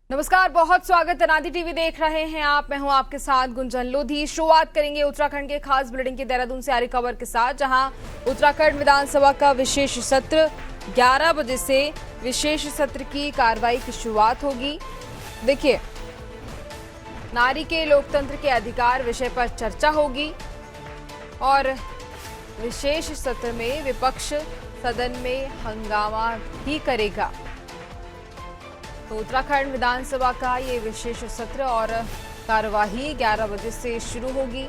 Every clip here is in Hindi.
नमस्कार, बहुत स्वागत। अनादि टीवी देख रहे हैं आप। मैं हूं आपके साथ गुंजन लोधी। शुरुआत करेंगे उत्तराखंड के खास बुलेटिन की देहरादून से आ रही खबर के साथ, जहां उत्तराखंड विधानसभा का विशेष सत्र 11 बजे से विशेष सत्र की कार्रवाई की शुरुआत होगी। देखिए, नारी के लोकतंत्र के अधिकार विषय पर चर्चा होगी और विशेष सत्र में विपक्ष सदन में हंगामा भी करेगा। तो उत्तराखंड विधानसभा का ये विशेष सत्र और कार्यवाही 11 बजे से शुरू होगी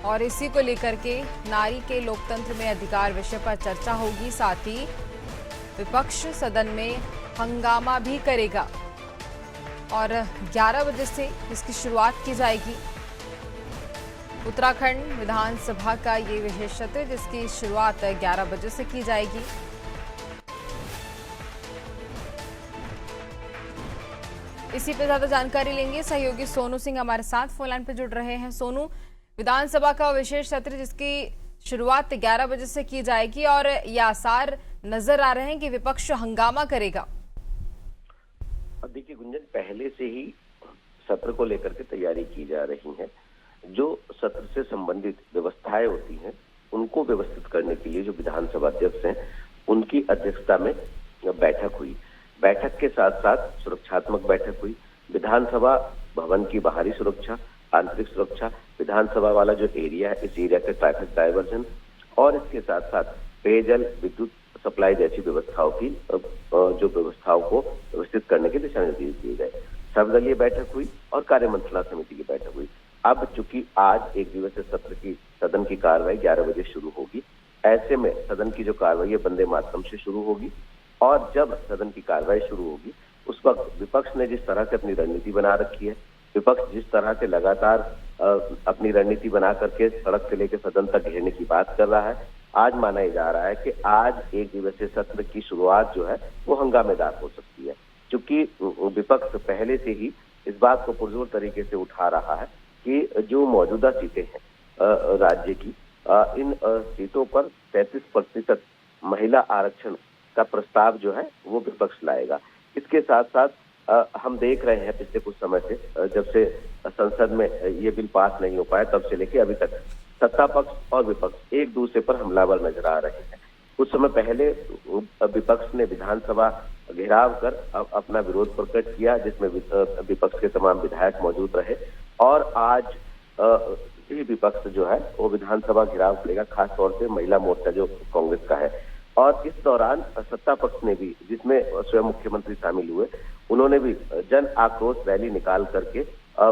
और इसी को लेकर के नारी के लोकतंत्र में अधिकार विषय पर चर्चा होगी। साथ ही विपक्ष सदन में हंगामा भी करेगा और 11 बजे से इसकी शुरुआत की जाएगी। उत्तराखंड विधानसभा का ये विशेष सत्र, जिसकी शुरुआत 11 बजे से की जाएगी। इसी पे ज्यादा जानकारी लेंगे। सहयोगी सोनू सिंह हमारे साथ फोन लाइन पे जुड़ रहे हैं। सोनू, विधानसभा का विशेष सत्र जिसकी शुरुआत 11 बजे से की जाएगी और ये आसार नजर आ रहे हैं कि विपक्ष हंगामा करेगा। देखिए गुंजन, पहले से ही सत्र को लेकर के तैयारी की जा रही है। जो सत्र से संबंधित व्यवस्थाएं होती हैं उनको व्यवस्थित करने के लिए जो विधानसभा अध्यक्ष हैं उनकी अध्यक्षता में बैठक हुई। बैठक के साथ साथ सुरक्षात्मक बैठक हुई। विधानसभा भवन की बाहरी सुरक्षा, आंतरिक सुरक्षा, विधानसभा वाला जो एरिया है इस एरिया के ट्रैफिक डायवर्जन और इसके साथ साथ पेयजल, विद्युत सप्लाई जैसी व्यवस्थाओं की जो व्यवस्थाओं को व्यवस्थित करने के दिशा निर्देश दिए गए। सर्वदलीय बैठक हुई और कार्य मंत्रणा समिति की बैठक हुई। अब चूंकि आज एक दिवसीय सत्र की सदन की कार्रवाई 11 बजे शुरू होगी, ऐसे में सदन की जो कार्रवाई है वंदे मातरम से शुरू होगी और जब सदन की कार्रवाई शुरू होगी उस वक्त विपक्ष ने जिस तरह से अपनी रणनीति बना रखी है, विपक्ष जिस तरह से लगातार अपनी रणनीति बना करके सड़क से लेकर सदन तक घेरने की बात कर रहा है, आज माना जा रहा है कि आज एक दिवसीय सत्र की शुरुआत जो है वो हंगामेदार हो सकती है। क्योंकि विपक्ष पहले से ही इस बात को पुरजोर तरीके से उठा रहा है कि जो मौजूदा सीटें हैं राज्य की, इन सीटों पर 33% महिला आरक्षण का प्रस्ताव जो है वो विपक्ष लाएगा। इसके साथ साथ हम देख रहे हैं पिछले कुछ समय से, जब से संसद में ये बिल पास नहीं हो पाया तब से लेके अभी तक सत्ता पक्ष और विपक्ष एक दूसरे पर हमलावर नजर आ रहे हैं। कुछ समय पहले विपक्ष ने विधानसभा घेराव कर अपना विरोध प्रकट किया, जिसमें विपक्ष के तमाम विधायक मौजूद रहे और आज ये विपक्ष जो है वो विधानसभा घेराव करेगा, खास तौर से महिला मोर्चा जो कांग्रेस का है। और इस दौरान सत्ता पक्ष ने भी, जिसमें स्वयं मुख्यमंत्री शामिल हुए, उन्होंने भी जन आक्रोश रैली निकाल करके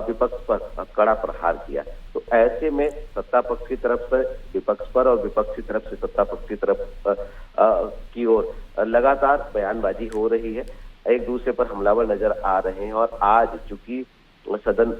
विपक्ष पर कड़ा प्रहार किया। तो ऐसे में सत्ता पक्ष की तरफ से विपक्ष पर और विपक्ष की तरफ से सत्ता पक्ष की तरफ की ओर लगातार बयानबाजी हो रही है, एक दूसरे पर हमलावर नजर आ रहे हैं। और आज चूंकि सदन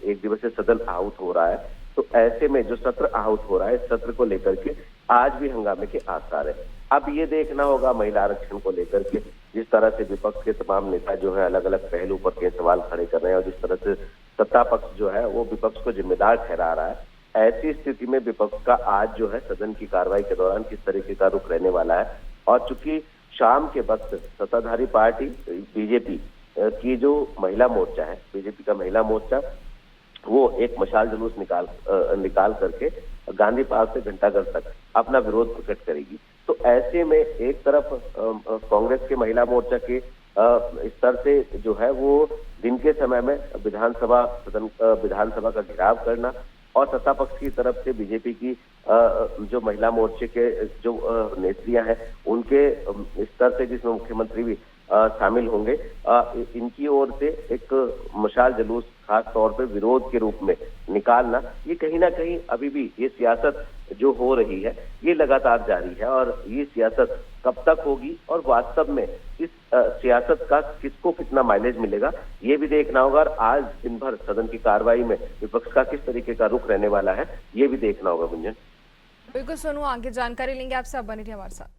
एक दिवसीय सदन आहूत हो रहा है, तो ऐसे में जो सत्र आहूत हो रहा है, इस सत्र को लेकर के आज भी हंगामे के आसार है। अब ये देखना होगा महिला आरक्षण को लेकर के जिस तरह से विपक्ष के तमाम नेता जो है अलग अलग पहलू पर के सवाल खड़े कर रहे हैं और जिस तरह से सत्ता पक्ष जो है वो विपक्ष को जिम्मेदार ठहरा रहा है, ऐसी स्थिति में विपक्ष का आज जो है सदन की कार्रवाई के दौरान किस तरीके का रुख रहने वाला है। और चूंकि शाम के वक्त सत्ताधारी पार्टी बीजेपी की जो महिला मोर्चा है, बीजेपी का महिला मोर्चा, वो एक मशाल जुलूस निकाल करके गांधी पार्क से घंटाघर तक अपना विरोध प्रकट करेगी। तो ऐसे में एक तरफ कांग्रेस के महिला मोर्चा के स्तर से जो है वो दिन के समय में विधानसभा का घेराव करना और सत्ता पक्ष की तरफ से बीजेपी की जो महिला मोर्चे के जो नेत्रियां हैं उनके स्तर से, जिसमें मुख्यमंत्री भी शामिल होंगे, इनकी ओर से एक मशाल जुलूस खास तौर पे विरोध के रूप में निकालना, ये कहीं ना कहीं अभी भी ये सियासत जो हो रही है ये लगातार जारी है। और ये सियासत कब तक होगी और वास्तव में इस सियासत का किसको कितना माइलेज मिलेगा ये भी देखना होगा। और आज दिन भर सदन की कार्रवाई में विपक्ष का किस तरीके का रुख रहने वाला है ये भी देखना होगा। गुंजन, बिल्कुल सोनू, आगे जानकारी लेंगे आपसे। आप बने रहिए हमारे साथ।